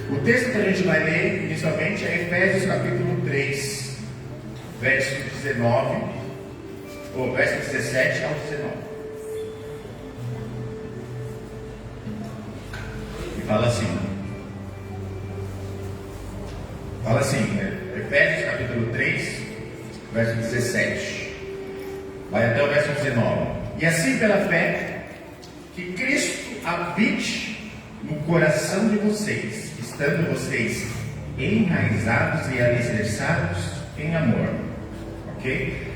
O texto que a gente vai ler inicialmente é Efésios capítulo 3, verso 19, ou verso 17 ao 19. E fala assim, Efésios capítulo 3, verso 17. Vai até o verso 19. E assim pela fé, que Cristo habite no coração de vocês, estando vocês enraizados e alicerçados em amor. Ok?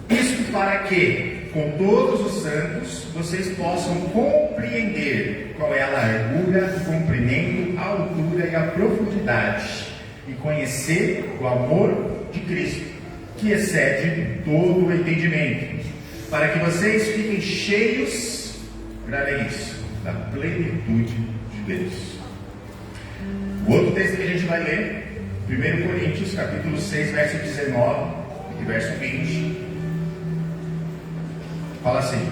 Isso para que, com todos os santos, vocês possam compreender qual é a largura, o comprimento, a altura e a profundidade, e conhecer o amor de Cristo, que excede todo o entendimento, para que vocês fiquem cheios, gravem isso, da plenitude de Deus. O outro texto que a gente vai ler, 1 Coríntios, capítulo 6, verso 19 e verso 20, fala assim: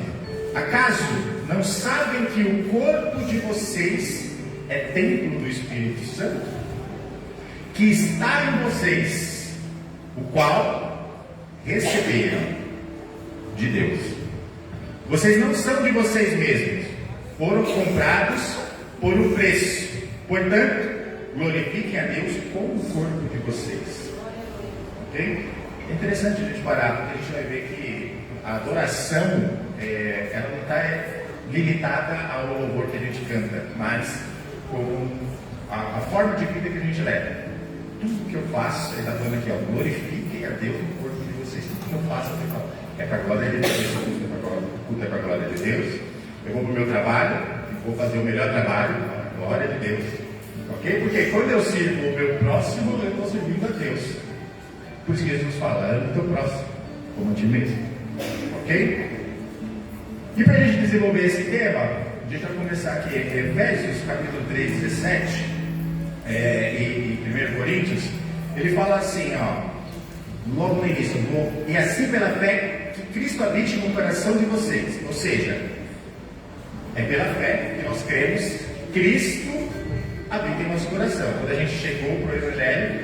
acaso não sabem que o corpo de vocês é templo do Espírito Santo, que está em vocês, o qual receberam de Deus? Vocês não são de vocês mesmos, foram comprados por um preço. Portanto, glorifiquem a Deus com o corpo de vocês. Ok? É interessante a gente parar, porque a gente vai ver que a adoração ela não está limitada ao louvor que a gente canta, mas com a forma de vida que a gente leva. Tudo que eu faço, ele está falando aqui, glorifiquem a Deus no corpo de vocês. Tudo que eu faço, eu falo, é para a glória de Deus, tudo é para a glória de Deus. Eu vou para o meu trabalho, vou fazer o melhor trabalho, a glória de Deus. Ok? Porque quando eu sirvo o meu próximo, eu estou servindo a Deus. Por isso que Jesus fala, ame o teu próximo, como a ti mesmo. Ok? E para a gente desenvolver esse tema, a gente vai começar aqui em Efésios capítulo 3, 17 e 1 Coríntios. Ele fala assim, logo no início: e assim pela fé que Cristo habite no coração de vocês. Ou seja, é pela fé que nós cremos, Cristo habita em nosso coração. Quando a gente chegou para o Evangelho,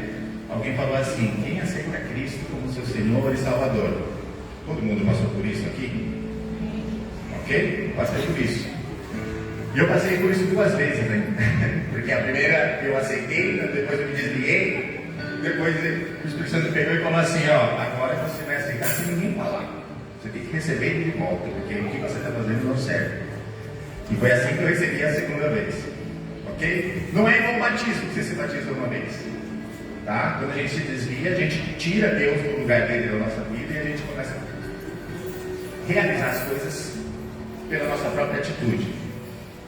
alguém falou assim: quem aceita Cristo como seu Senhor e Salvador? Todo mundo passou por isso aqui? Ok? Passei por isso. E eu passei por isso 2 vezes, né? Porque a primeira eu aceitei, depois eu me desviei, depois o Espírito Santo pegou e falou assim: agora você vai aceitar sem ninguém falar. Você tem que receber ele de volta, porque o que você está fazendo não serve. E foi assim que eu recebi a segunda vez. Ok? Não é igual o batismo, que você se batiza uma vez. Tá? Quando a gente se desvia, a gente tira Deus do lugar dele na nossa vida e a gente começa a realizar as coisas pela nossa própria atitude,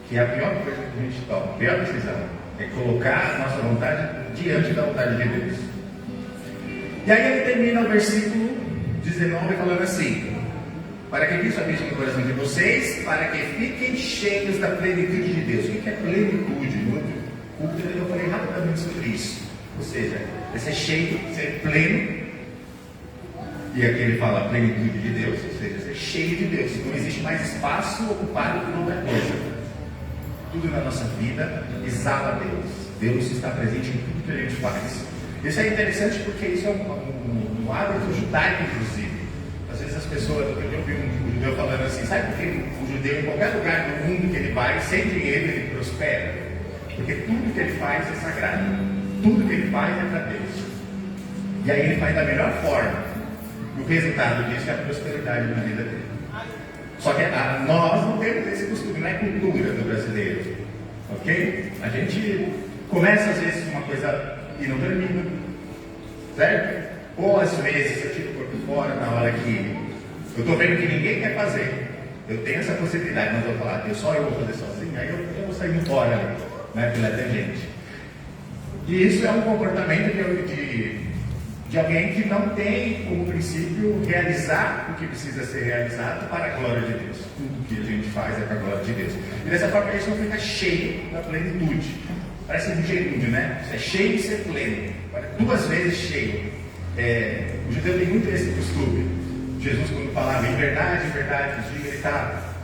que é a pior coisa que a gente toma, a pior decisão é colocar a nossa vontade diante da vontade de Deus. E aí ele termina o versículo 19 falando assim: para que Cristo habite no coração de vocês, para que fiquem cheios da plenitude de Deus. O que é plenitude? No culto eu falei rapidamente sobre isso. Ou seja, é ser cheio, ser pleno. E aqui ele fala plenitude de Deus, ou seja, ser cheio de Deus. Não existe mais espaço ocupado por outra coisa. Tudo na nossa vida exala Deus. Deus está presente em tudo que a gente faz. Isso é interessante porque isso é um hábito judaico, inclusive. Às vezes as pessoas, eu vi um judeu falando assim: sabe por que o judeu, em qualquer lugar do mundo que ele vai, sem dinheiro ele prospera? Porque tudo que ele faz é sagrado. Tudo que ele faz é para Deus. E aí ele faz da melhor forma. O resultado disso é a prosperidade na vida dele. Só que nós não temos esse costume, não é cultura do brasileiro. Ok? A gente começa às vezes uma coisa e não termina. Certo? Ou às vezes eu tiro o corpo fora na hora que eu estou vendo que ninguém quer fazer. Eu tenho essa possibilidade, mas eu vou falar, só eu vou fazer sozinho, aí eu vou sair fora, né? Pela tangente. E isso é um comportamento de alguém que não tem como princípio realizar o que precisa ser realizado para a glória de Deus. Tudo que a gente faz é para a glória de Deus. E dessa forma a gente não fica cheio da plenitude. Parece um gerúndio, né? É cheio de ser pleno. 2 vezes cheio. O judeu tem muito esse costume. Jesus, quando falava em verdade, diga,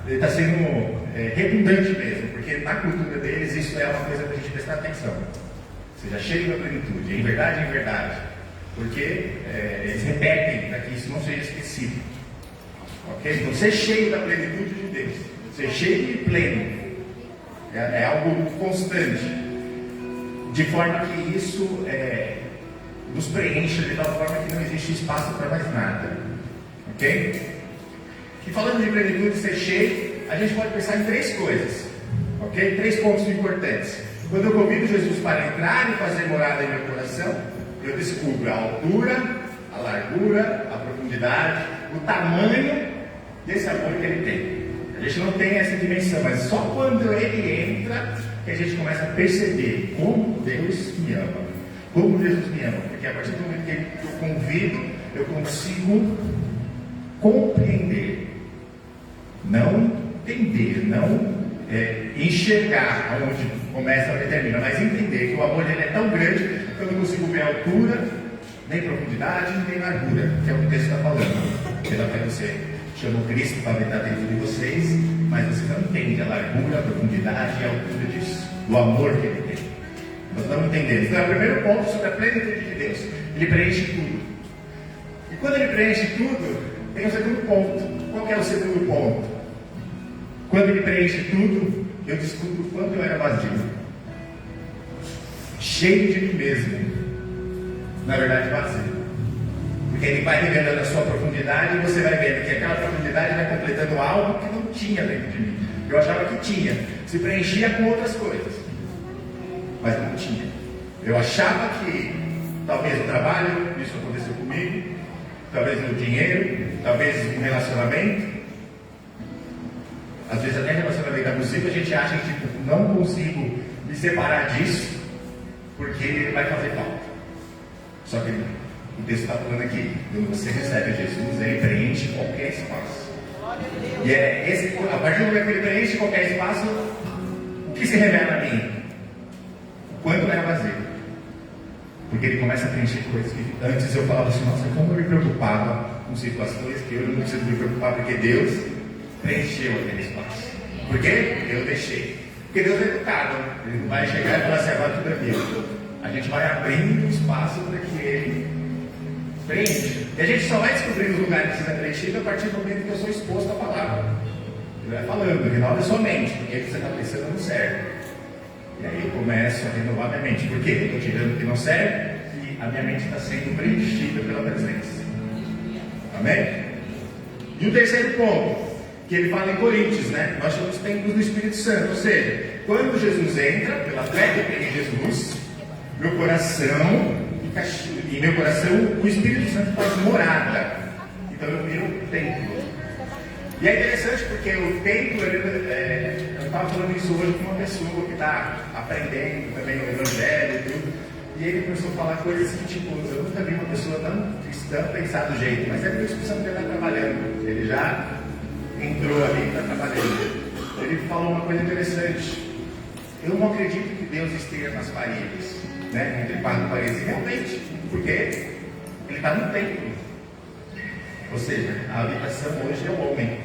ele está sendo redundante mesmo, porque na cultura deles isso é uma coisa para a gente prestar atenção. Seja cheio da plenitude, em verdade, porque eles repetem para que isso não seja esquecido. Ok? Então, ser cheio da plenitude de Deus, ser cheio e pleno, é algo constante, de forma que isso nos preencha de tal forma que não existe espaço para mais nada. Ok? E falando de plenitude, ser cheio, a gente pode pensar em 3 coisas. Ok? 3 pontos importantes. Quando eu convido Jesus para entrar e fazer morada em meu coração, eu descubro a altura, a largura, a profundidade, o tamanho desse amor que ele tem. A gente não tem essa dimensão, mas só quando ele entra que a gente começa a perceber como Deus me ama. Como Jesus me ama. Porque a partir do momento que eu convido, eu consigo compreender, não entender, não enxergar aonde começa e termina, mas entender que o amor dele é tão grande que eu não consigo ver a altura, nem profundidade, nem largura, que é o que o texto está falando. Pela fé você chamou Cristo para habitar dentro de vocês, mas você não entende a largura, a profundidade e a altura disso, do amor que ele tem. Nós estamos entendendo. Então é o primeiro ponto sobre a plenitude de Deus. Ele preenche tudo. E quando ele preenche tudo, tem o segundo ponto. Qual que é o segundo ponto? Quando ele preenche tudo, eu descubro o quanto eu era vazio, cheio de mim mesmo, na verdade vazio, porque ele vai revelando a sua profundidade e você vai vendo que aquela profundidade vai completando algo que não tinha dentro de mim. Eu achava que tinha, se preenchia com outras coisas, mas não tinha. Eu achava que talvez o trabalho, isso aconteceu comigo, talvez o dinheiro, talvez um relacionamento. Às vezes até relacionamento abusivo, a gente acha que tipo, não consigo me separar disso, porque vai fazer falta. Só que o texto está falando aqui, quando você recebe Jesus, ele preenche qualquer espaço. E a partir do momento que ele preenche qualquer espaço, o que se revela a mim? O quanto era vazio. Porque ele começa a preencher coisas que antes eu falava assim, nossa, como eu me preocupava com situações que eu não preciso me preocupar, porque Deus preencheu aquele espaço. Por quê? Porque eu deixei. Porque Deus é educado. Ele não vai chegar e falar assim, agora tudo é meu. A gente vai abrindo espaço para que ele preencha. E a gente só vai descobrir os lugares que precisa preencher a partir do momento que eu sou exposto à palavra. Ele vai falando, renova a sua mente, porque o que você está pensando não serve. E aí eu começo a renovar minha mente. Por quê? Eu estou tirando o que não serve e a minha mente está sendo preenchida pela presença. Amém? E o terceiro ponto, que ele fala em Coríntios, né? Nós somos templos do Espírito Santo, ou seja, quando Jesus entra, pela fé que tem em Jesus, meu coração o Espírito Santo faz morada. Então eu viro um templo. E é interessante porque o templo, eu estava falando isso hoje com uma pessoa que está aprendendo também o Evangelho e tudo, e ele começou a falar coisas que, tipo, eu nunca vi uma pessoa tão cristã pensar do jeito, mas é porque o Espírito Santo está trabalhando, ele já entrou ali e está trabalhando. Ele falou uma coisa interessante. Eu não acredito que Deus esteja nas paredes, né? Entre 4 paredes, e realmente, porque ele está no templo. Ou seja, a habitação hoje é o homem.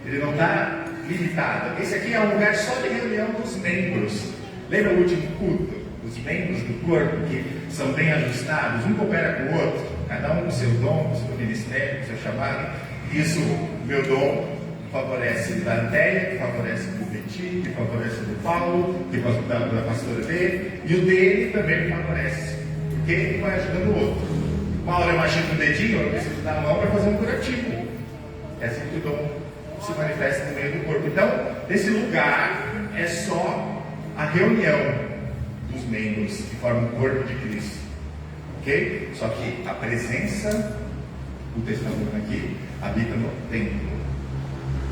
Ele não está limitado. Esse aqui é um lugar só de reunião dos membros. Lembra o último culto? Os membros do corpo que são bem ajustados, um coopera com o outro, cada um com o seu dom, com o seu ministério, com o seu chamado. Isso, meu dom, favorece da Andréia, que favorece do Beti, que favorece do Paulo, que favorece da pastora dele, e o dele também me favorece, porque ele vai ajudando o outro. O Paulo é machinho com o dedinho, eu preciso dar a mão para fazer um curativo. É assim que o dom se manifesta no meio do corpo. Então, esse lugar é só a reunião dos membros que formam o corpo de Cristo. Ok? Só que a presença, o texto está falando aqui, habita no templo,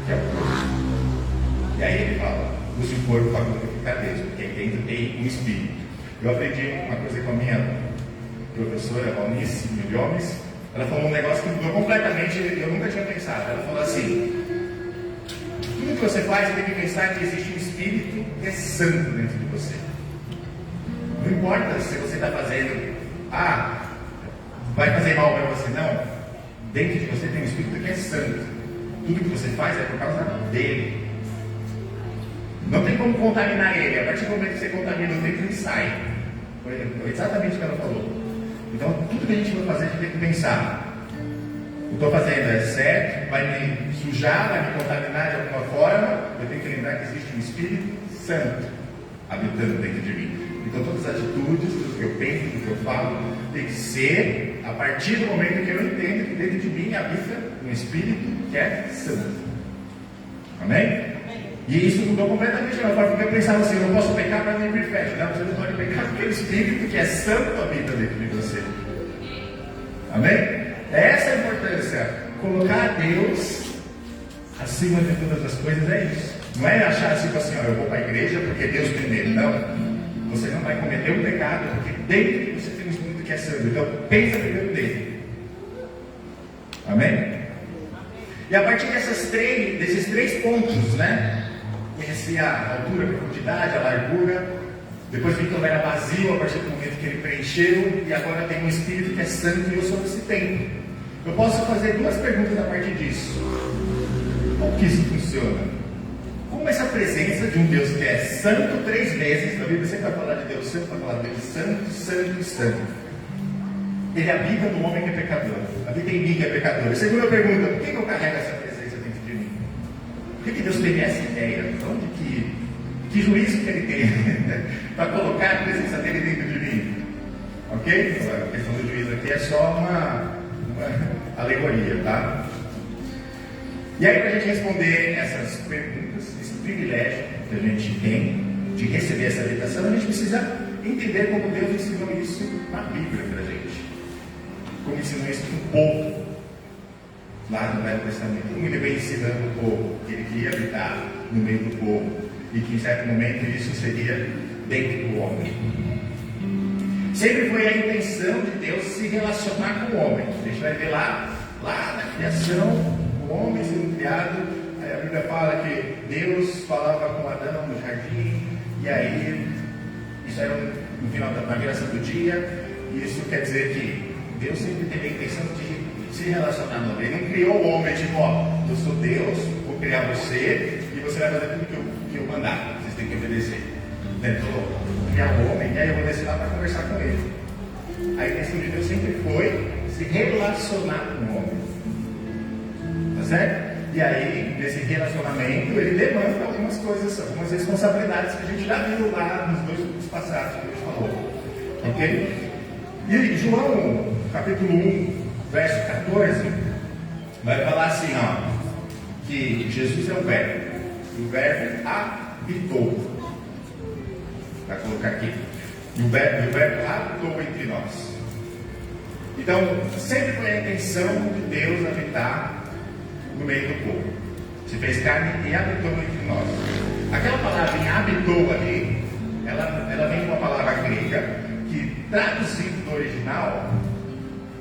que é o corpo. E aí ele fala, use o corpo para glorificar Deus, porque dentro tem um espírito. Eu aprendi uma coisa com a minha professora Valnice Milhomes. Ela falou um negócio que mudou completamente, eu nunca tinha pensado. Ela falou assim, tudo que você faz, você tem que pensar que existe um espírito que é santo dentro de você. Não importa se você está fazendo, vai fazer mal para você, não. Dentro de você tem um espírito que é santo. Tudo que você faz é por causa dele. Não tem como contaminar ele. A partir do momento que você contamina o templo, ele sai. Foi exatamente o que ela falou. Então, tudo que a gente vai fazer, a gente tem que pensar: eu estou fazendo é certo? Vai me sujar, vai me contaminar de alguma forma? Eu tenho que lembrar que existe um Espírito Santo habitando dentro de mim. Então, todas as atitudes, tudo que eu penso, tudo que eu falo, tem que ser a partir do momento que eu entendo que dentro de mim habita um Espírito que é santo. Amém? E isso mudou completamente a minha forma, porque eu pensava assim: eu não posso pecar para não ir para o inferno. Não, você não pode pecar porque o Espírito que é santo habita dentro de você. Amém? Essa é a importância. Colocar Deus acima de todas as coisas é isso. Não é achar assim: eu vou para a igreja porque Deus primeiro. Não. Você não vai cometer um pecado porque dentro de você tem um Espírito que é santo. Então pensa primeiro nele. Amém? E a partir desses três pontos, né? Conhecia a altura, a profundidade, a largura. Depois vi que eu era vazio a partir do momento que ele preencheu. E agora tem um Espírito que é santo e eu sou esse tempo. Eu posso fazer duas perguntas a partir disso. Como que isso funciona? Como essa presença de um Deus que é santo 3 vezes, na Bíblia sempre vai falar de Deus santo, vai falar dele santo, santo e santo. Ele habita no homem que é pecador, habita em mim que é pecador. A segunda pergunta: por que eu carrego essa presença dentro de mim? Por que Deus teve essa ideia? Onde que juízo que ele tem para colocar a presença dele dentro de mim? Ok? A questão do juízo aqui é só uma alegoria, tá? E aí, para a gente responder essas perguntas, esse privilégio que a gente tem de receber essa habitação, a gente precisa entender como Deus ensinou isso na Bíblia para a gente. Como ensinou isso para o povo lá no Velho Testamento. Como ele vem ensinando o povo que ele queria habitar no meio do povo e que em certo momento isso seria dentro do homem. Sempre foi a intenção de Deus se relacionar com o homem. A gente vai ver lá na criação, o homem sendo criado. Aí a Bíblia fala que Deus falava com Adão no jardim, e aí isso era no final da geração do dia. E isso quer dizer que Deus sempre teve a intenção de se relacionar no homem. Ele não criou o homem tipo: eu sou Deus, vou criar você e você vai fazer tudo que eu mandar, vocês têm que obedecer. Ele falou: vou criar o homem e aí eu vou descer lá para conversar com ele. A intenção de Deus sempre foi se relacionar com o homem. Tá certo? E aí, nesse relacionamento, ele demanda algumas coisas, algumas responsabilidades que a gente já viu lá nos 2 grupos passados que a gente falou. Ok? E João, capítulo 1, verso 14, vai falar assim, que Jesus é o Verbo. E o Verbo habitou. Vai colocar aqui. E o Verbo habitou entre nós. Então, sempre foi a intenção de Deus habitar no meio do povo. Se fez carne e habitou entre nós. Aquela palavra em habitou ali, ela vem de uma palavra grega que, traduzido do original,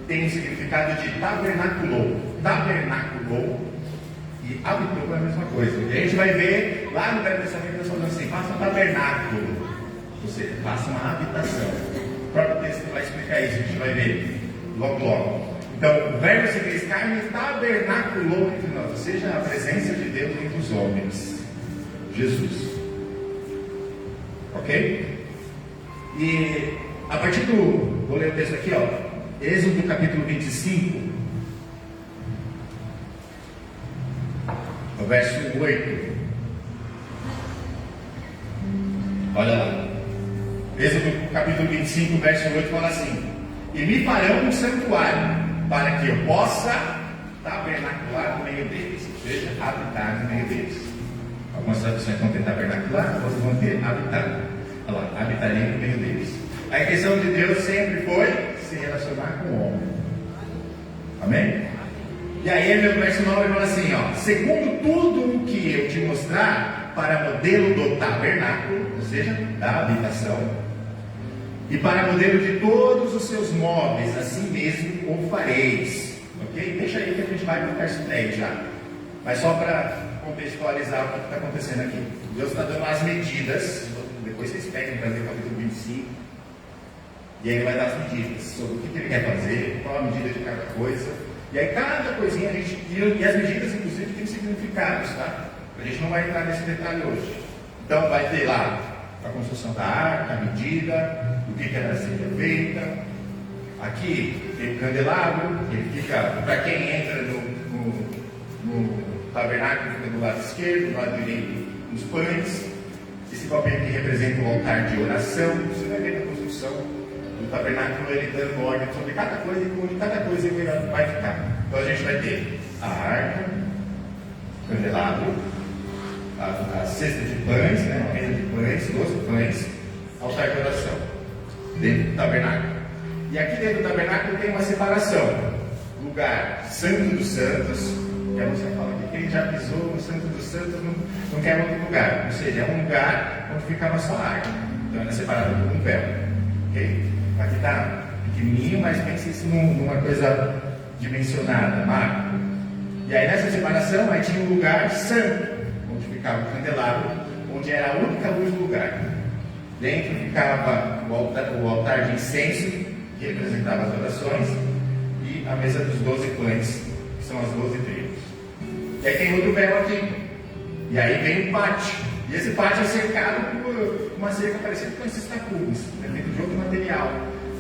tem o significado de tabernaculou. Tabernaculou e habitou é a mesma coisa. E a gente vai ver lá no Velho Testamento, Deus falando assim: faça um tabernáculo, ou seja, faça uma habitação. O próprio texto vai explicar isso, a gente vai ver logo. Então, o Verbo se fez carne e tabernaculou entre nós, ou seja, a presença de Deus entre os homens. Jesus. Ok? E a partir do. Vou ler o texto aqui, Êxodo capítulo 25, o verso 8. Olha lá. Êxodo capítulo 25, verso 8 fala assim: e me farão um santuário, para que eu possa tabernacular no meio deles, ou seja, habitar no meio deles. Algumas traduções vão ter tabernacular, outras vão ter habitar. Olha lá, habitarei no meio deles. A intenção de Deus sempre foi se relacionar com o homem. Amém? E aí, no verso 9 ele fala assim: segundo tudo o que eu te mostrar, para modelo do tabernáculo, ou seja, da habitação, e para modelo de todos os seus móveis, assim mesmo o fareis. Ok? Deixa aí que a gente vai para o verso 10 já. Mas só para contextualizar o que está acontecendo aqui. Deus está dando as medidas. Depois vocês pegam para ver o capítulo 25. E aí ele vai dar as medidas sobre o que ele quer fazer, qual a medida de cada coisa. E aí cada coisinha a gente. E as medidas, inclusive, têm significados, tá? A gente não vai entrar nesse detalhe hoje. Então vai ter lá a construção da arca, a medida, o que era ser feita. Aqui tem o candelabro, ele fica, para quem entra no tabernáculo, fica do lado esquerdo, do lado direito, os pães. Esse papel aqui representa o altar de oração. Você vai ver na construção do tabernáculo ele dando ordem sobre cada coisa e onde cada coisa vai ficar. Então a gente vai ter a arca, o candelabro, a cesta de pães, né, a mesa de pães, 12 pães, altar de oração, dentro do tabernáculo. E aqui dentro do tabernáculo tem uma separação: lugar santo dos santos, que você fala que quem já pisou no santo dos santos não quer outro lugar, ou seja, é um lugar onde ficava só a arca, então ela é separada por um véu, ok? Aqui está pequenininho, mas pense isso numa coisa dimensionada, macro. E aí nessa separação, aí tinha um lugar santo, onde ficava o candelabro, onde era a única luz do lugar. Dentro ficava o altar de incenso, que representava as orações, e a mesa dos 12 pães, que são as 12 tribos. E aí tem outro véu aqui. E aí vem o pátio. E esse pátio é cercado por uma cerca parecida com esses tapumes, é feito de outro material,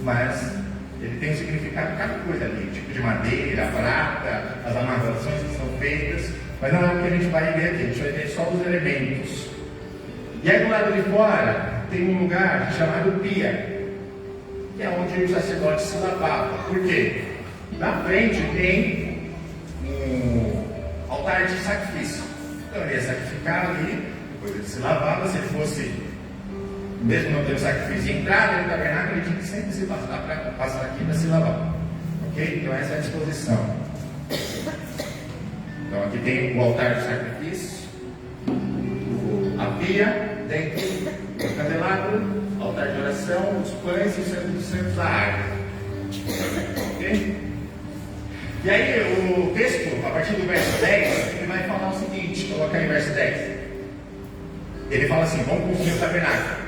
mas ele tem um significado cada coisa ali, tipo de madeira, prata, as amarrações que são feitas, mas não é o que a gente vai ver aqui, a gente vai ver só os elementos. E aí do lado de fora tem um lugar chamado pia, que é onde os sacerdotes se lavavam. Por quê? Na frente tem um altar de sacrifício. Então ele ia sacrificar ali, depois ele se lavava. Se ele fosse, mesmo não tendo sacrifício e entrar no tabernáculo, ele tinha que sempre se passar aqui para se lavar. Ok? Então essa é a disposição. Então aqui tem o altar de sacrifício, a pia, dentro do candelabro, altar de oração, os pães e os santos dos santos da arca. Ok? E aí o texto, a partir do verso 10, ele vai falar o seguinte, coloca aí o verso 10. Ele fala assim: vamos construir o tabernáculo.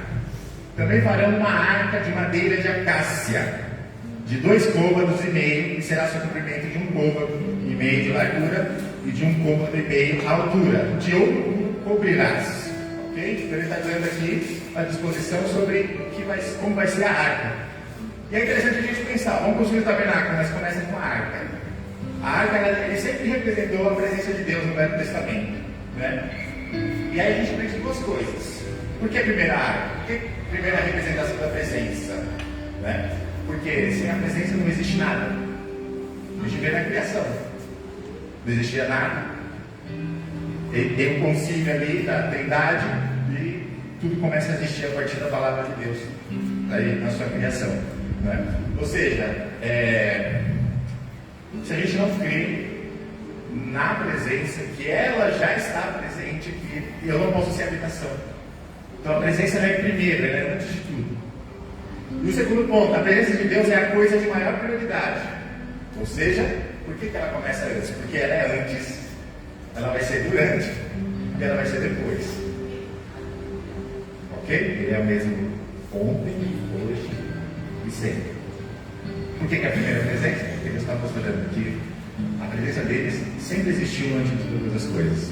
Também farão uma arca de madeira de acácia, de 2 côvados e meio, que será seu comprimento de 1 côvado e meio de largura e de 1 côvado e meio a altura. De ouro cobrirás. Ok? Então ele está dando aqui a disposição sobre como vai ser a arca. E é interessante a gente pensar: vamos construir o tabernáculo, mas começa com a arca. A arca ele sempre representou a presença de Deus no Velho Testamento, né? E aí a gente aprende 2 coisas. Por que a primeira arca? Por que a primeira representação da presença? Né? Porque sem a presença não existe nada. A gente vê na criação, não existia nada. Tem um concílio ali da Trindade e tudo começa a existir a partir da palavra de Deus aí na sua criação, né? Ou seja, se a gente não crê na presença, que ela já está presente aqui, eu não posso ser habitação. Então a presença ela é primeira, ela é antes de tudo. E o segundo ponto: a presença de Deus é a coisa de maior prioridade. Ou seja, por que ela começa antes? Porque ela é antes, ela vai ser durante e ela vai ser depois. Ok? Ele é o mesmo ontem, hoje e sempre. Por que a primeira presença? Porque Deus está mostrando que a presença deles sempre existiu antes de todas as coisas.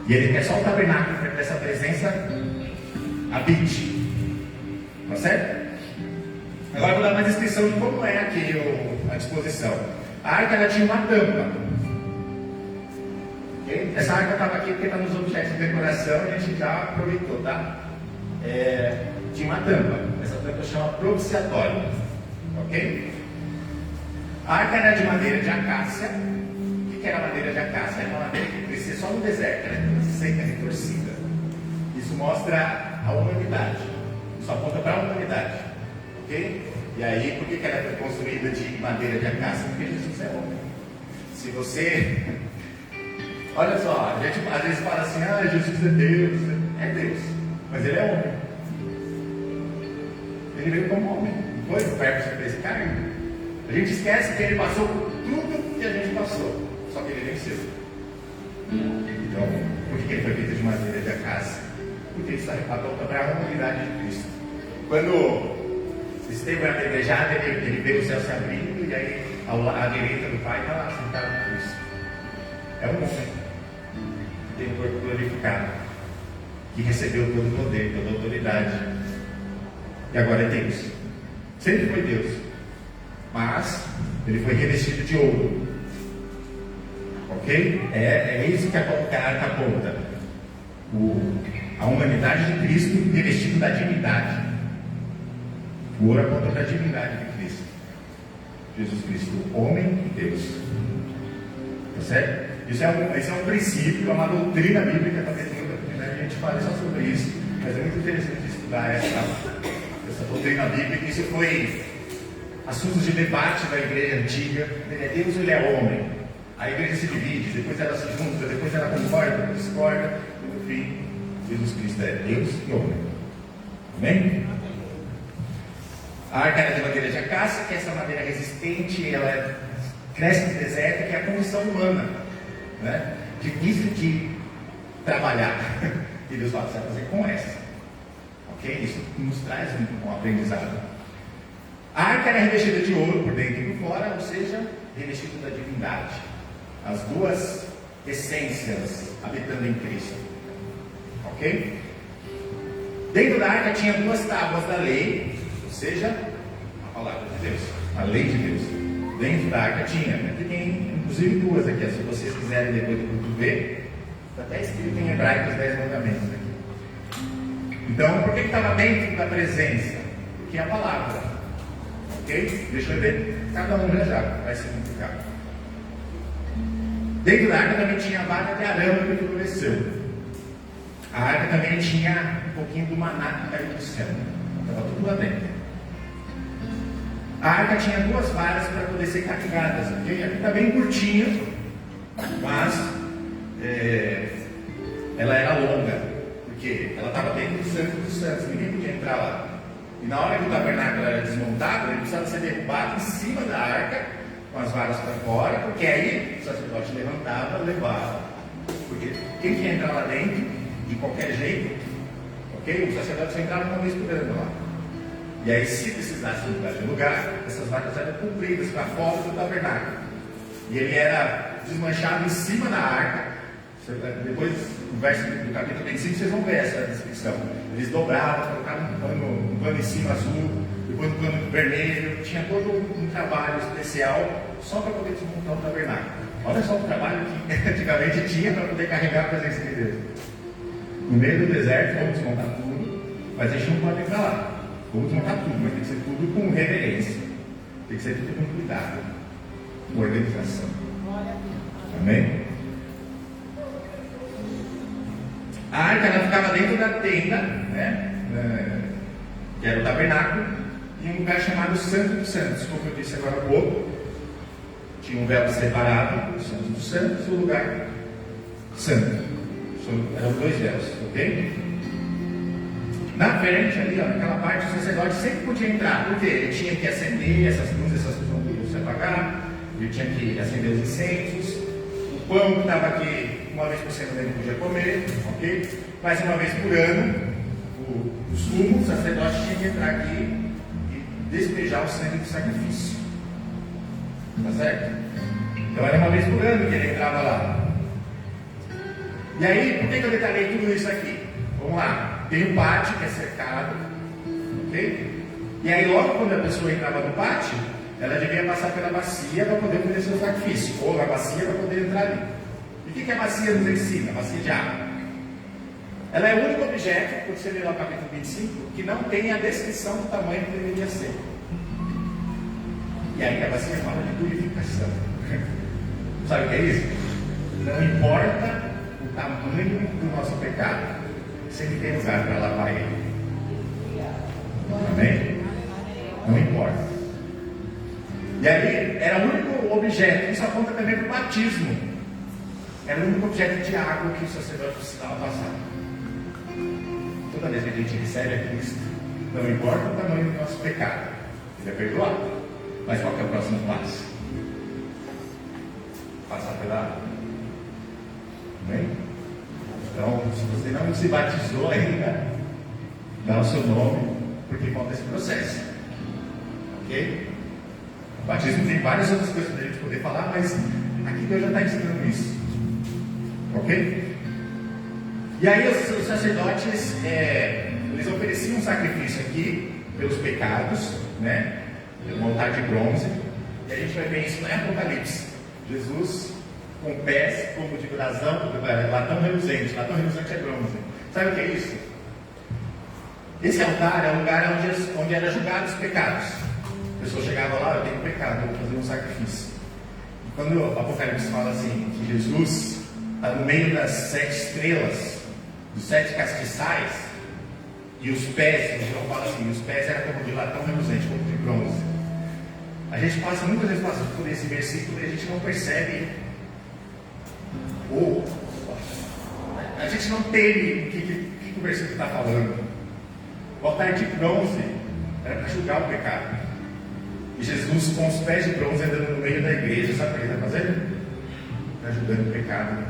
E Ele quer só o tabernáculo para que essa presença habite. Tá certo? Agora vou dar uma descrição de como é aqui a disposição. A arca ela tinha uma tampa. Okay? Essa arca estava aqui porque está nos objetos de decoração e a gente já aproveitou, tá? Tinha uma tampa. Essa tampa chama propiciatório. Ok? A arca era de madeira de acácia. O que era madeira de acácia? Era uma madeira que crescia só no deserto, era seca, retorcida. Isso mostra a humanidade. Isso aponta para a humanidade. Ok? E aí, por que ela foi construída de madeira de acácia? Porque Jesus é homem. Se você... Olha só, a gente às vezes fala assim: Jesus é Deus. É Deus, mas Ele é homem. Ele veio como homem. Foi o verbo se fez carne. A gente esquece que Ele passou por tudo que a gente passou, só que Ele venceu. Então, por que Ele foi feito de madeira de acácia? Porque isso aponta para a humanidade de Cristo. Quando Estevão era apedrejado, ele vê o céu se abrindo, e aí à direita do Pai está lá sentado com Cristo. É um homem que tem o corpo glorificado, que recebeu todo o poder, toda a autoridade, e agora é Deus. Sempre foi Deus. Mas ele foi revestido de ouro. Ok? É isso que a arca aponta. A humanidade de Cristo revestido da divindade. O ouro aponta para a divindade de Cristo. Jesus Cristo, homem e Deus. Tá certo? Isso é um princípio, é uma doutrina bíblica também. A gente fala só sobre isso, mas é muito interessante estudar essa doutrina bíblica. Isso foi assuntos de debate da igreja antiga. Ele é Deus ou ele é homem? A igreja se divide, depois ela se junta, depois ela concorda, discorda, e no fim, Jesus Cristo é Deus e homem. Amém? A arca era de madeira de acácia, que é essa madeira resistente, ela cresce no deserto, que é a condição humana, né? Difícil de trabalhar. E Deus fala, você vai fazer com essa. Ok? Isso nos traz um aprendizado. A arca era revestida de ouro por dentro e por fora, ou seja, revestida da divindade. As duas essências habitando em Cristo. Ok? Dentro da arca tinha duas tábuas da lei, ou seja, a palavra de Deus, a lei de Deus. Dentro da arca tinha, aqui tem inclusive duas aqui, se vocês quiserem depois do ver, está até escrito em hebraico os 10 mandamentos aqui. Então, por que estava dentro da presença? Porque é a palavra. Ok? Deixa eu ver, cada um já vai significar. Dentro da arca também tinha a vara de arame que floresceu. A arca também tinha um pouquinho do maná que caiu do céu. Estava tudo lá dentro. A arca tinha duas varas para poder ser carregadas. Okay? Aqui está bem curtinha, mas ela era longa, porque ela estava dentro do Santo dos Santos, ninguém podia entrar lá. E na hora que o tabernáculo era desmontado, ele precisava ser derrubado em cima da arca, com as varas para fora, porque aí o sacerdote levantava, levava. Porque quem quer entrar lá dentro, de qualquer jeito, ok? O sacerdote só entrava uma vez por ano lá. E aí, se precisasse mudar de lugar, essas varas eram compridas para fora do tabernáculo. E ele era desmanchado em cima da arca. Depois, no verso do capítulo 25, vocês vão ver essa descrição. Eles dobravam, colocavam um pano em cima azul, depois um pano vermelho. Tinha todo um trabalho especial só para poder desmontar o tabernáculo. Olha só o trabalho que antigamente tinha para poder carregar a presença de Deus. No meio do deserto, vamos desmontar tudo, mas a gente não pode entrar lá. Vamos desmontar tudo, mas tem que ser tudo com reverência. Tem que ser tudo com cuidado, com organização. Amém? A arca ela ficava dentro da tenda, né? Que era o tabernáculo, em um lugar chamado Santo dos Santos, como eu disse agora há pouco. Tinha um véu separado, o Santo dos Santos, e o lugar santo. Eram dois véus, ok? Na frente ali, ó, naquela parte, o sacerdote sempre podia entrar, porque ele tinha que acender essas luzes não podiam se apagar, ele tinha que acender os incensos, o pão que estava aqui, uma vez por semana ele podia comer, ok? Mas uma vez por ano, o sumo, o sacerdote tinha que entrar aqui e despejar o sangue do sacrifício. Tá certo? Então era uma vez por ano que ele entrava lá. E aí, por que eu detalhei tudo isso aqui? Vamos lá. Tem o pátio que é cercado, ok? E aí, logo quando a pessoa entrava no pátio, ela devia passar pela bacia para poder oferecer o sacrifício, ou na bacia para poder entrar ali. E o que a bacia nos ensina? A bacia de água. Ela é o único objeto, quando você lê lá o capítulo 25, que não tem a descrição do tamanho que deveria ser. E aí a bacia fala de purificação. Sabe o que é isso? Não importa o tamanho do nosso pecado, sempre tem lugar para lavar ele. Amém? Não importa. E aí era o único objeto, isso aponta também para o batismo. Era o único objeto de água que o sacerdote precisava passar. Toda vez que a gente recebe a Cristo, não importa o tamanho do nosso pecado, ele é perdoado. Mas qual que é o próximo passo? Passar pela água. Amém? Então, se você não se batizou ainda, dá o seu nome, porque falta esse processo. Ok? O batismo tem várias outras coisas para a gente poder falar, mas aqui Deus já está ensinando isso. Ok? E aí os sacerdotes, eles ofereciam um sacrifício aqui, pelos pecados, né? Um altar de bronze. E a gente vai ver isso no Apocalipse. Jesus com pés como de latão reluzente. Latão reluzente é bronze. Sabe o que é isso? Esse altar é o lugar onde eram julgados os pecados. A pessoa chegava lá, eu tenho pecado, vou fazer um sacrifício. E quando o Apocalipse fala assim, que Jesus está no meio das 7 estrelas, dos 7 castiçais, e os pés, João fala assim, os pés eram como de latão reluzente, como de bronze. A gente muitas vezes passa por esse versículo e a gente não percebe, ou a gente não teme o que o versículo está falando. O altar de bronze era para julgar o pecado. E Jesus, com os pés de bronze, andando no meio da igreja, sabe o que ele está fazendo? Está julgando o pecado.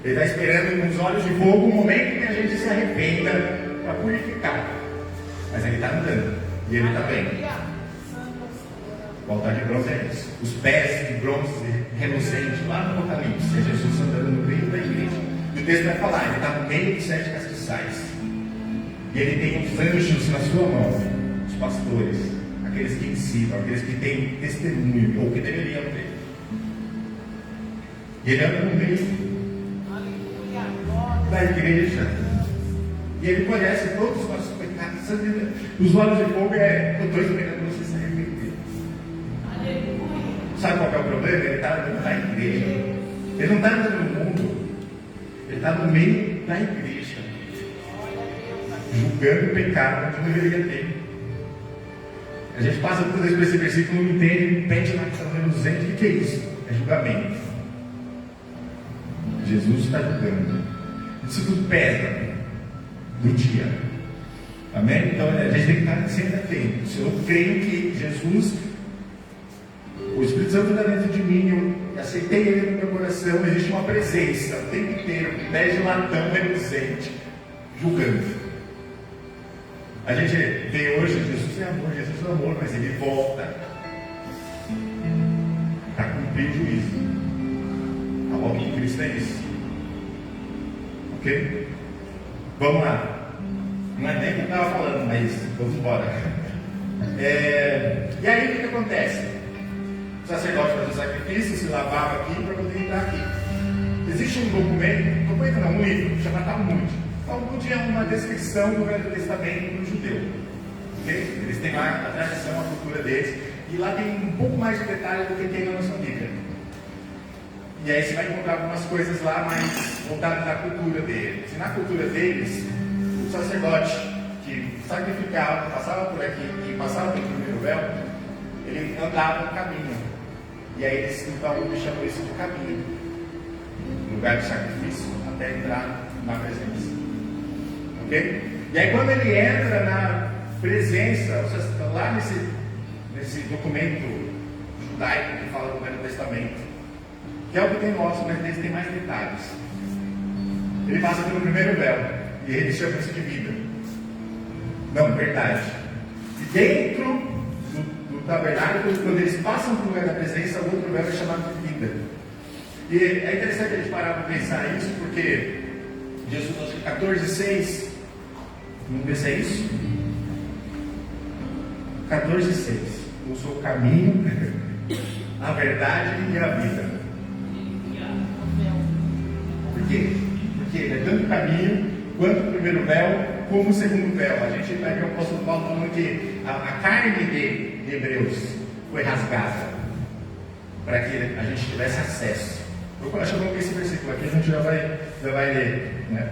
Ele está esperando com os olhos de fogo o momento que a gente se arrependa para purificar. Mas ele está andando. E ele está bem. O altar de bronze é isso. Os pés de bronze reluzente lá no Apocalipse. É Jesus andando no meio da igreja. E o texto vai falar, ele está no meio dos 7 castiçais. E ele tem os anjos na sua mão, os pastores, aqueles que ensinam, aqueles que têm testemunho, ou que deveriam ter. E ele anda no meio da igreja. E ele conhece todos os nossos pecados. Os olhos de fogo eu estou esperando você se arrepender. Sabe qual é o problema? Ele está andando na igreja. Ele não está andando no mundo. Ele está no meio da igreja. Julgando o pecado que não deveria ter. A gente passa por esse versículo, não entende, pede na questão reluzente. O que é isso? É julgamento. Jesus está julgando. Isso tudo pesa no dia. Amém? Então a gente tem que estar sempre atento. Se eu creio que Jesus, o Espírito Santo está dentro de mim, eu aceitei ele no meu coração, existe uma presença o tempo inteiro, com pés de latão reluzente, julgando. A gente vê hoje, Jesus é amor, mas ele volta para cumprir o juízo. A volta de Cristo é isso. Ok? Vamos lá. Não é nem o que eu estava falando, mas vamos embora. E aí o que acontece? O sacerdote fazia o sacrifício, se lavava aqui para poder entrar aqui. Existe um um livro, chama Talmud. Talmud é uma descrição do Velho Testamento do judeu. Okay? Eles têm lá a tradição, a cultura deles, e lá tem um pouco mais de detalhe do que tem na nossa Bíblia. E aí você vai encontrar algumas coisas lá mais voltadas à cultura deles. E na cultura deles, o sacerdote que sacrificava, passava por aqui e passava pelo primeiro véu, ele andava no caminho. E aí eles então chamam isso de caminho, lugar de sacrifício, até entrar na presença. Ok? E aí quando ele entra na presença, lá nesse documento judaico que fala do Velho Testamento, que é o que tem nosso, mas eles têm mais detalhes. Ele passa pelo primeiro véu, e ele chama isso de vida. Não, verdade. E dentro do tabernáculo, quando eles passam para o lugar da presença, o outro véu é chamado de vida. E é interessante a gente parar para pensar isso, porque Jesus, acho que 14,6, vamos ver se é isso? 14,6. Eu sou o caminho, a verdade e a vida. Por quê? Porque ele é tanto o caminho, quanto o primeiro véu, como o segundo véu. A gente vai ver o apóstolo Paulo falando que a carne de Hebreus foi rasgada para que a gente tivesse acesso. Eu acho que esse versículo aqui a gente já vai ler, né?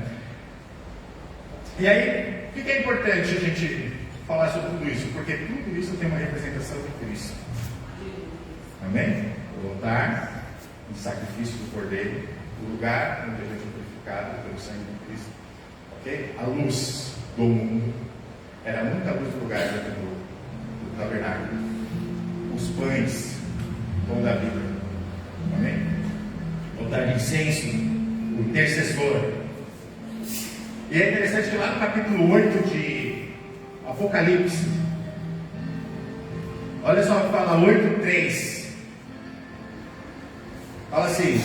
E aí, o que é importante a gente falar sobre tudo isso? Porque tudo isso tem uma representação de Cristo. Amém? O altar, o sacrifício do Cordeiro, o lugar onde a gente é purificado pelo sangue de Cristo. Ok? A luz do mundo era a única luz do lugar do tabernáculo. Os pães, o pão da vida. Amém? O altar de incenso, o intercessor. E é interessante que lá no capítulo 8 de Apocalipse, olha só o que fala 8:3. Fala assim,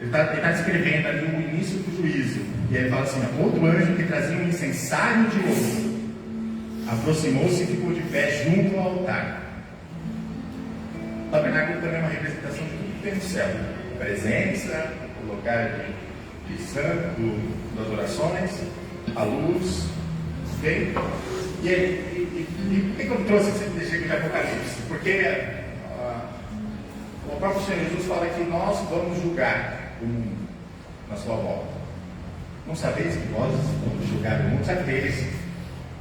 ele está descrevendo ali o início do juízo. E aí ele fala assim: outro anjo que trazia um incensário de ouro. aproximou-se e ficou de pé junto ao altar. O tabernáculo também é uma representação de tudo que tem no céu: a presença, o lugar de santo, das orações, a luz. Ok? E por que eu trouxe esse texto aqui de Apocalipse? Porque o próprio Senhor Jesus fala que nós vamos julgar o mundo na sua volta. Não sabeis que vós vamos julgar o mundo? Sabe deles?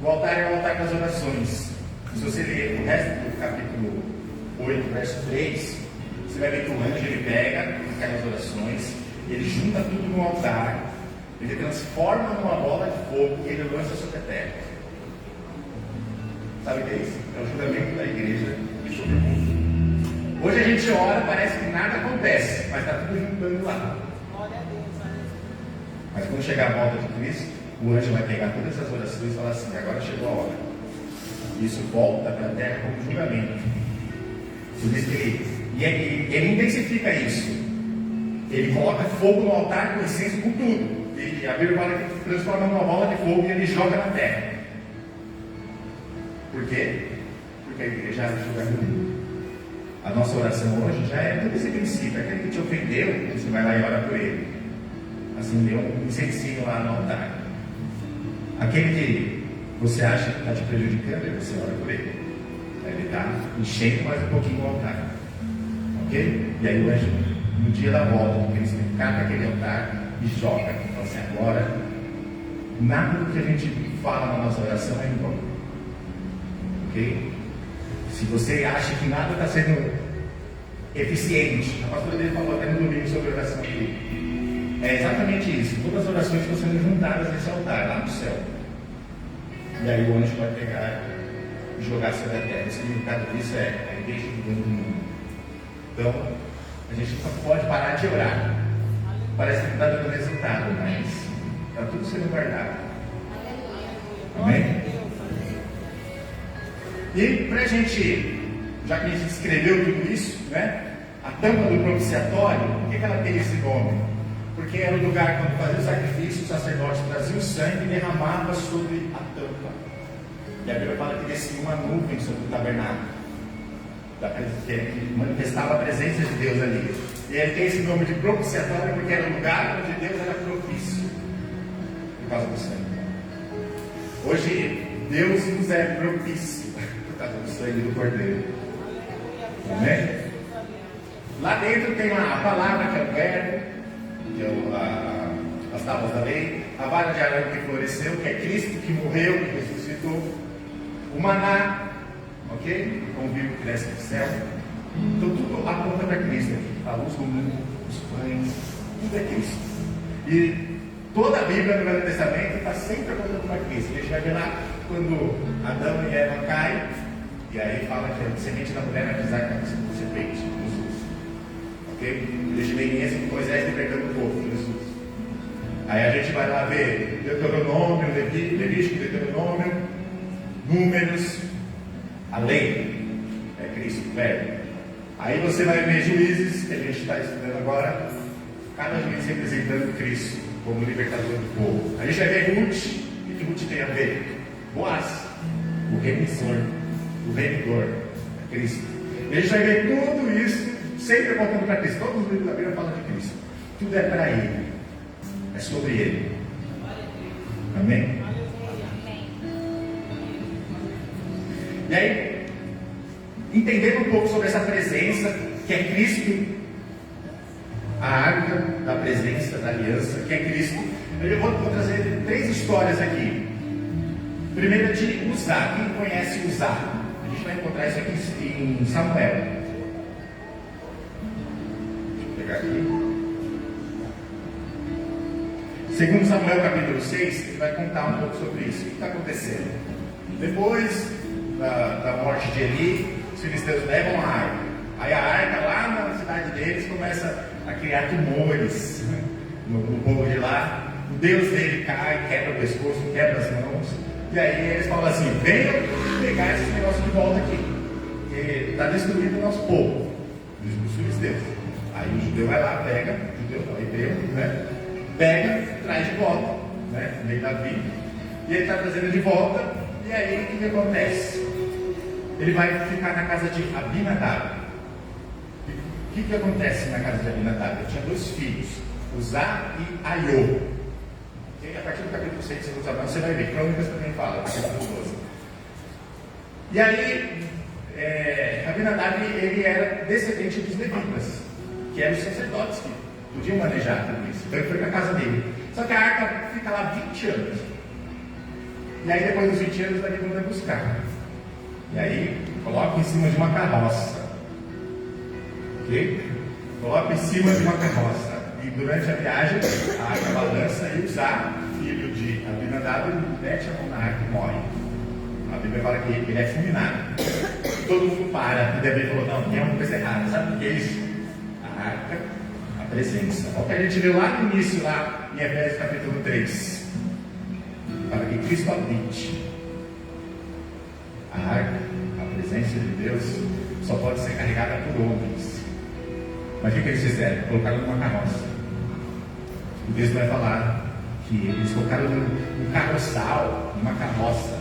O altar é o altar das orações. Se você ler o resto do capítulo 8, verso 3, você vai ver que o anjo ele pega aquelas orações, ele junta tudo no altar, ele transforma numa bola de fogo e ele lança sobre a terra. Sabe o que é isso? É o julgamento da igreja sobre o mundo. Hoje a gente ora, parece que nada acontece, mas está tudo juntando lá. Mas quando chegar a volta de Cristo, o anjo vai pegar todas essas orações e falar assim: agora chegou a hora. Isso volta para a terra como julgamento. Por isso que ele intensifica isso. Ele coloca fogo no altar com incenso, com tudo. E a Bíblia fala que transforma numa bola de fogo e ele joga na terra. Por quê? Porque a igreja é julgamento. A nossa oração hoje já é todo esse princípio. Aquele que te ofendeu, você vai lá e ora por ele. Assim, deu um incensinho lá no altar. Aquele que você acha que está te prejudicando, você ora por ele. Aí ele está enchendo mais um pouquinho o altar. Ok? E aí o anjo, no dia da volta, ele se cata aquele altar e joga. Então assim, agora, nada do que a gente fala na nossa oração é em vão. Ok? Se você acha que nada está sendo eficiente, a pastora dele falou até no domingo sobre oração aqui. É exatamente isso. Todas as orações estão sendo juntadas nesse altar, lá no céu. E aí o anjo vai pegar e jogar sobre a terra. O significado disso é a igreja do mundo. Então, a gente não pode parar de orar. Parece que não está dando resultado, mas está tudo sendo guardado. Amém? E para a gente, já que a gente escreveu tudo isso, né? A tampa do propiciatório, por que ela tem esse nome? Porque era o lugar quando fazia o sacrifício, o sacerdote trazia o sangue e derramava sobre a tampa. E a Bíblia fala que descia uma nuvem sobre o tabernáculo, que manifestava a presença de Deus ali. E ele tem esse nome de propiciatório porque era o lugar onde Deus era propício, por causa do sangue. Hoje, Deus nos é propício por causa do sangue do Cordeiro. Amém? Lá dentro tem a palavra que é o verbo, que é as tábuas da lei, a vara de arame que floresceu, que é Cristo que morreu, que ressuscitou, o maná, ok? O pão vivo que desce do céu. Então tudo aponta para Cristo aqui. A luz do mundo, os pães, tudo é Cristo. E toda a Bíblia no Velho Testamento está sempre apontando para Cristo. A gente vai ver lá quando Adão e Eva caem, e aí fala que a semente da mulher vai pisar a cabeça do serpente, Jesus. Ok? Deixa bem esse de Moisés libertando o povo, Jesus. Aí a gente vai lá ver Deuteronômio, Levítico, Deuteronômio, Números, a lei é Cristo, velho. Aí você vai ver Juízes, que a gente está estudando agora, cada juiz representando Cristo como libertador do povo. A gente vai ver Ruth, o que Ruth tem a ver? Boaz, o remissor, o remidor, é Cristo. E a gente vai ver tudo isso sempre apontando para Cristo. Todos os livros da Bíblia falam de Cristo. Tudo é para Ele. É sobre Ele. Amém? E aí, entendendo um pouco sobre essa presença, que é Cristo, a arca da presença, da aliança, que é Cristo, eu vou trazer 3 histórias aqui. Primeira de Uzá. Quem conhece Uzá? A gente vai encontrar isso aqui em Samuel. Deixa eu pegar aqui. Segundo Samuel capítulo 6, ele vai contar um pouco sobre isso. O que está acontecendo? Depois da morte de Eli, os filisteus levam a arca. Aí a arca lá na cidade deles começa a criar tumores no povo de lá. O Deus dele cai, quebra o pescoço, quebra as mãos. E aí eles falam assim: venham pegar esse negócio de volta aqui, porque está destruindo o nosso povo, os filisteus. Aí o judeu vai lá, pega, o judeu não, hebreu, né? Pega, traz de volta, né? Vem Davi, e ele está trazendo de volta. E aí o que acontece? Ele vai ficar na casa de Abinadab. O que acontece na casa de Abinadab? Ele tinha 2 filhos, Uzá e Aiô. A partir do capítulo 6 de Uzá, você vai ver, Crônicas também fala, capítulo 12. E aí, Abinadab, ele era descendente dos levitas, que eram os sacerdotes que podiam manejar tudo isso. Então ele foi para a casa dele. Só que a arca fica lá 20 anos. E aí depois dos 20 anos, Davi manda buscar. E aí, coloca em cima de uma carroça. Ok? Coloca em cima de uma carroça. E durante a viagem, a arca balança e Uzá, filho de Abinadab, mete a mão na arca e morre. A Bíblia fala que ele é fulminado. Todo mundo para. E Davi falou: não, tem alguma coisa errada. Sabe o que é isso? A arca, a presença. Olha o que a gente viu lá no início, lá em Efésios capítulo 3. Para que Cristo habite. A arca, a presença de Deus, só pode ser carregada por homens. Mas o que eles fizeram? Colocaram numa carroça. O texto vai falar que eles colocaram num carroçal, numa carroça,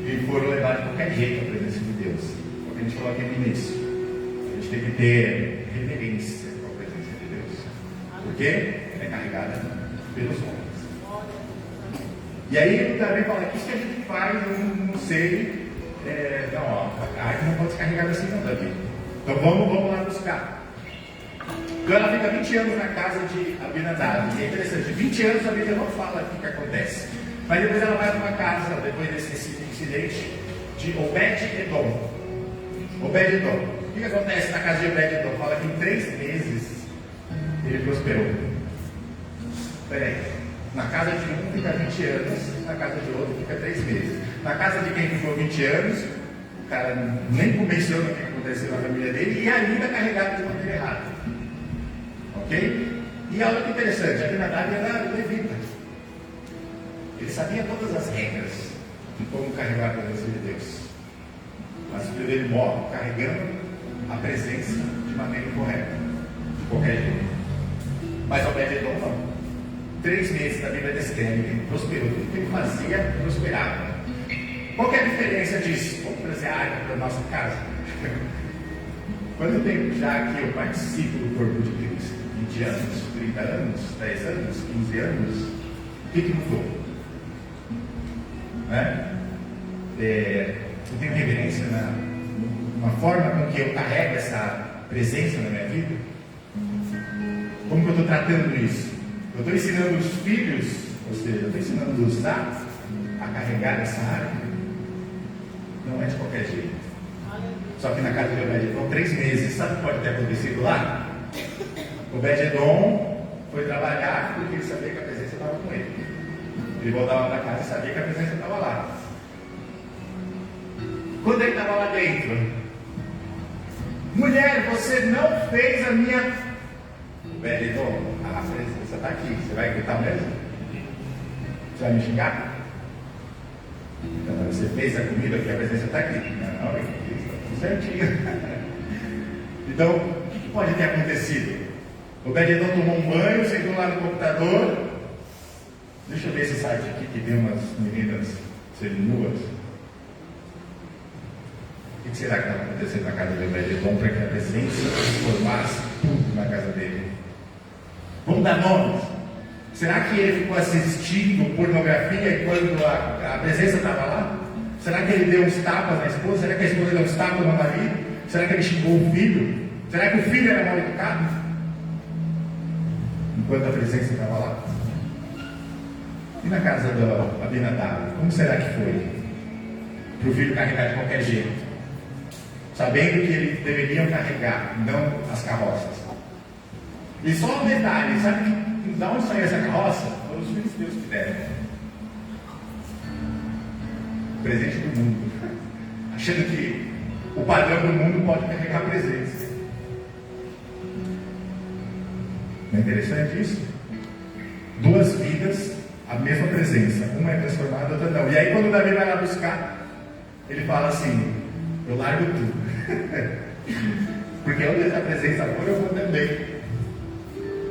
e foram levar de qualquer jeito a presença de Deus. Como a gente falou aqui no início, a gente tem que ter reverência com a presença de Deus, porque ela é carregada pelos homens. E aí Davi fala: o que a gente faz? Eu não sei. A arca não pode ser carregada assim, não, Davi. Então vamos lá buscar. Então ela fica 20 anos na casa de Abinadab. E é interessante, 20 anos a Bíblia não fala o que acontece. Mas depois ela vai para uma casa, depois desse incidente, de Obed-Edom. Obed-Edom. O que acontece na casa de Obed-Edom? Fala que em 3 meses ele prosperou. Peraí. Na casa de um fica 20 anos, na casa de outro fica 3 meses. Na casa de quem ficou 20 anos, o cara nem menciona o que aconteceu na família dele e ainda carregado de maneira errada. Ok? E olha que interessante, Abinadab era levita. Ele sabia todas as regras de como carregar a presença de Deus. Mas o filho dele morre carregando a presença de maneira incorreta, de qualquer jeito. Mas Obed-Edom não. 3 meses a Bíblia descreve que ele prosperou, tudo que ele fazia prosperava. Qual que é a diferença disso? Vamos trazer a arca para a nossa casa. Quanto tempo já que eu participo do corpo de Cristo? 20 anos, 30 anos, 10 anos, 15 anos? O que mudou? Eu tenho reverência na forma com que eu carrego essa presença na minha vida? Como que eu estou tratando isso? Eu estou ensinando os filhos, ou seja, eu estou ensinando os Uzá a carregar essa arca. Não é de qualquer jeito. Só que na casa de Obed-Edom, 3 meses. Sabe o que pode ter acontecido lá? Obed-Edom foi trabalhar porque ele sabia que a presença estava com ele. Ele voltava para casa e sabia que a presença estava lá. Quando ele estava lá dentro: mulher, você não fez a minha... Obed-Edom, a presença está aqui. Você vai gritar mesmo? Você vai me xingar? Então, você fez a comida porque a presença está aqui. Não, está tudo certinho. Então, o que pode ter acontecido? Obed-Edom tomou um banho, sentou lá no computador. Deixa eu ver esse site aqui que tem umas meninas seminuas. O que será que estava acontecendo na casa de Obed-Edom para que a presença transformasse tudo na casa dele? Vamos dar nomes. Será que ele ficou assistindo pornografia quando a presença estava lá? Será que ele deu uns tapas na esposa? Será que a esposa deu uns tapas no marido? Será que ele xingou o filho? Será que o filho era mal educado? Enquanto a presença estava lá. E na casa do Abinadab, como será que foi? Para o filho carregar de qualquer jeito, sabendo que eles deveriam carregar, não as carroças. E só um detalhe: sabe de onde saiu essa carroça? Foram os filisteus que deram. Presente do mundo. Achando que o padrão do mundo pode carregar a presença. Não é interessante isso? 2 vidas, a mesma presença. Uma é transformada, a outra não. E aí quando Davi vai lá buscar, ele fala assim: eu largo tudo. Porque onde essa presença for, eu vou também.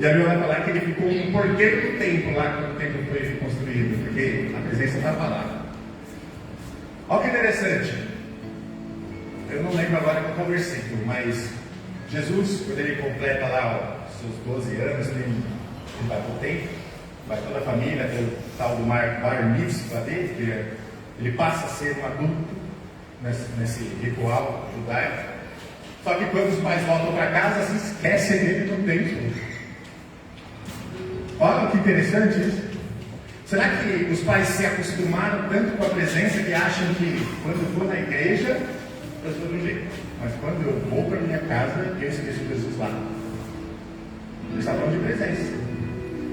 E a Bíblia vai falar que ele ficou um porquê do templo lá quando o templo foi construído, porque a presença estava lá. Olha que interessante. Eu não lembro agora qual é o versículo, mas Jesus, quando ele completa lá os seus 12 anos, ele vai para o templo, vai toda a família, tem o tal do bar mitzvah dele, que ele passa a ser um adulto nesse ritual judaico. Só que quando os pais voltam para casa, se esquecem dele no templo. Olha que interessante isso. Será que os pais se acostumaram tanto com a presença que acham que quando for na igreja, eu estou do jeito, mas quando eu vou para minha casa, eu esqueço Jesus lá? Ele está falando de presença,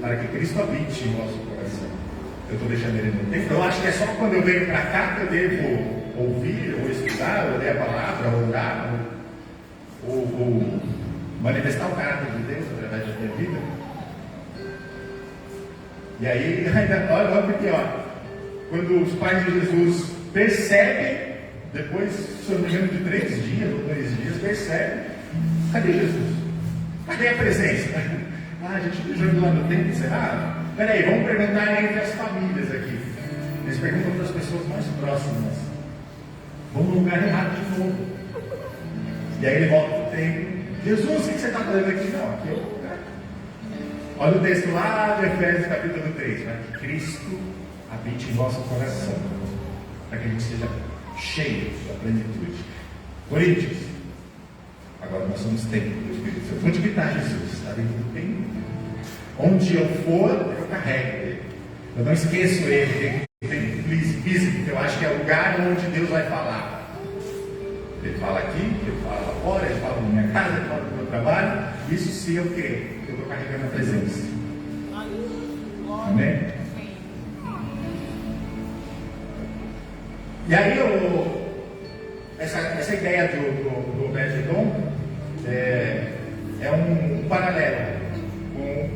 para que Cristo habite em nosso coração. Eu estou deixando ele no tempo. Eu acho que é só quando eu venho para cá que eu devo ouvir, ou estudar, ou ler a palavra, ou orar, ou manifestar o caráter de Deus através da minha vida. E aí, olha o pior. Quando os pais de Jesus percebem, depois, se eu não me engano, de 3 dias ou 2 dias, percebem: cadê Jesus? Cadê a presença? A gente deixou ele lá no templo, será? Peraí, vamos perguntar entre as famílias aqui. Eles perguntam para as pessoas mais próximas. Vamos no lugar errado de novo. E aí ele volta para o templo. Jesus, o que você está fazendo aqui? Não, aqui é o lugar. Olha o texto lá de Efésios capítulo 3. Para que Cristo habite em vosso coração. Para que a gente seja cheio da plenitude. Coríntios. Agora nós somos templo do Espírito Santo. Onde que está Jesus? Está dentro do templo. Onde eu for, eu carrego ele. Eu não esqueço ele. Tem físico, que eu acho que é o lugar onde Deus vai falar. Ele fala aqui, ele fala lá fora, ele fala na minha casa, ele fala no meu trabalho. Isso sim eu creio. Eu estou carregando a presença. Amém? E aí essa ideia do Obed-Edom é um paralelo com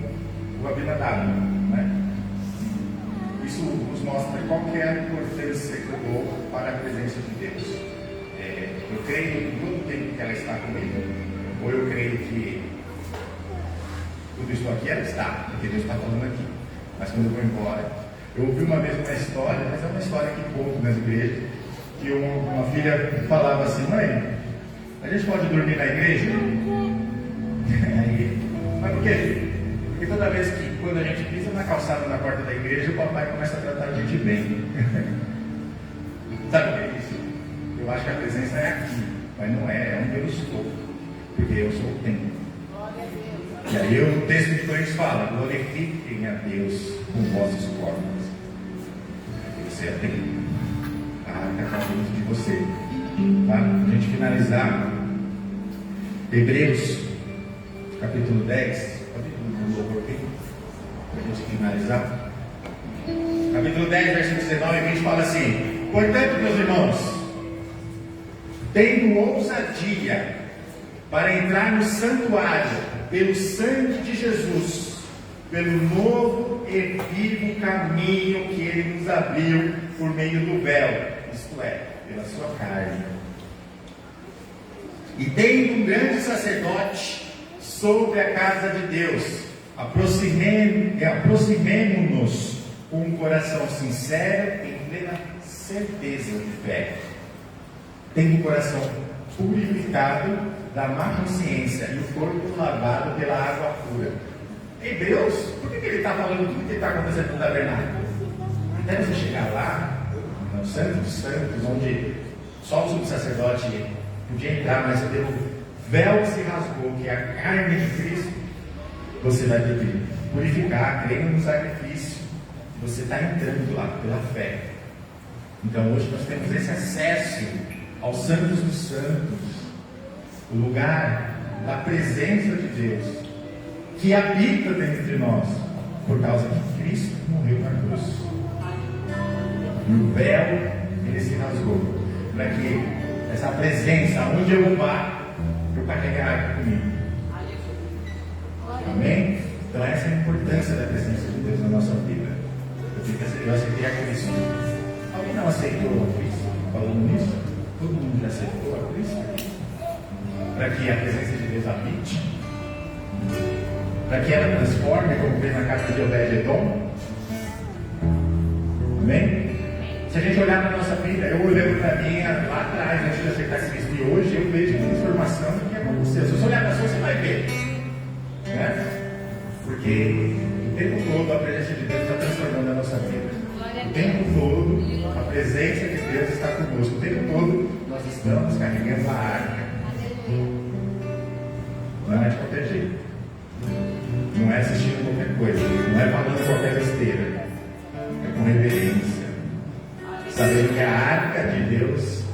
o Abinadab, né? Isso nos mostra qual que é a importância que eu dou para a presença de Deus. Eu creio em todo o tempo que ela está comigo, ou eu creio que tudo isso aqui ela está, porque Deus está falando aqui. Mas quando eu vou embora, eu ouvi uma vez uma história, mas é uma história que conto nas igrejas, que uma filha falava assim: mãe, a gente pode dormir na igreja? Mas por quê? Porque toda vez que, quando a gente pisa na calçada na porta da igreja, o papai começa a tratar a gente bem. Sabe o que é isso? Eu acho que a presença é aqui, mas não é onde eu estou, porque eu sou o templo. E aí o texto de Coríntios fala: glorifiquem a Deus com vossos corpos. Você é templo. A arca está dentro de você. Tá? Para a gente finalizar, Hebreus capítulo 10, para a gente finalizar, capítulo 10, versículo 19 e 20 fala assim: portanto, meus irmãos, tendo ousadia para entrar no santuário pelo sangue de Jesus, pelo novo e vivo caminho que Ele nos abriu por meio do véu, isto é, pela sua carne. E tendo um grande sacerdote sobre a casa de Deus, aproximemo-nos com um coração sincero em plena certeza de fé, tendo o coração purificado da má consciência e o corpo lavado pela água pura. Hebreus, por que ele está falando tudo que está acontecendo no tabernáculo? Até você chegar lá, no Santo dos Santos, onde só o sumo sacerdote podia entrar, mas pelo véu que se rasgou, que é a carne de Cristo, você vai ter que purificar, crendo no sacrifício. Você está entrando lá pela fé. Então hoje nós temos esse acesso aos Santos dos Santos, o lugar da presença de Deus, que habita dentro de nós, por causa que Cristo morreu na cruz. E o véu, ele se rasgou, para que essa presença, onde eu vá, eu carregue a arca comigo. Amém? Então essa é a importância da presença de Deus na nossa vida. Eu aceitei a Cristo. Alguém não aceitou a Cristo? Falando nisso, todo mundo já aceitou a Cristo? Para que a presença de Deus habite, para que ela transforme, como fez na casa de Obed-Edom. Amém? Se a gente olhar para a nossa vida, eu olhando para mim lá atrás, antes de aceitar Cristo, e hoje eu vejo transformação do que aconteceu. Se você olhar para você vai ver. Né? Porque o tempo todo a presença de Deus está transformando a nossa vida. O tempo todo a presença de Deus está conosco. O tempo todo nós estamos carregando a arca. Não é de qualquer jeito. Não é assistindo qualquer coisa. Não é falando qualquer besteira. É com reverência. Sabendo que a arca de Deus,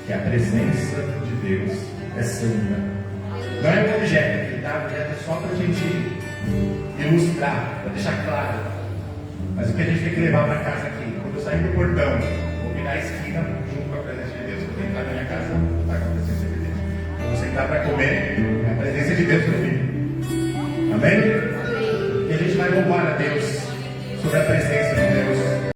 que a presença de Deus é santa. Não é um objeto, que tá? Objeto é só para a gente ilustrar, para deixar claro. Mas o que a gente tem que levar para casa aqui? Quando eu sair do portão, vou virar a esquina junto com a presença de Deus. Vou entrar na minha casa, vou estar com a presença de Deus. Vou sentar para comer, é a presença de Deus comigo. Amém? E a gente vai louvar a Deus sobre a presença de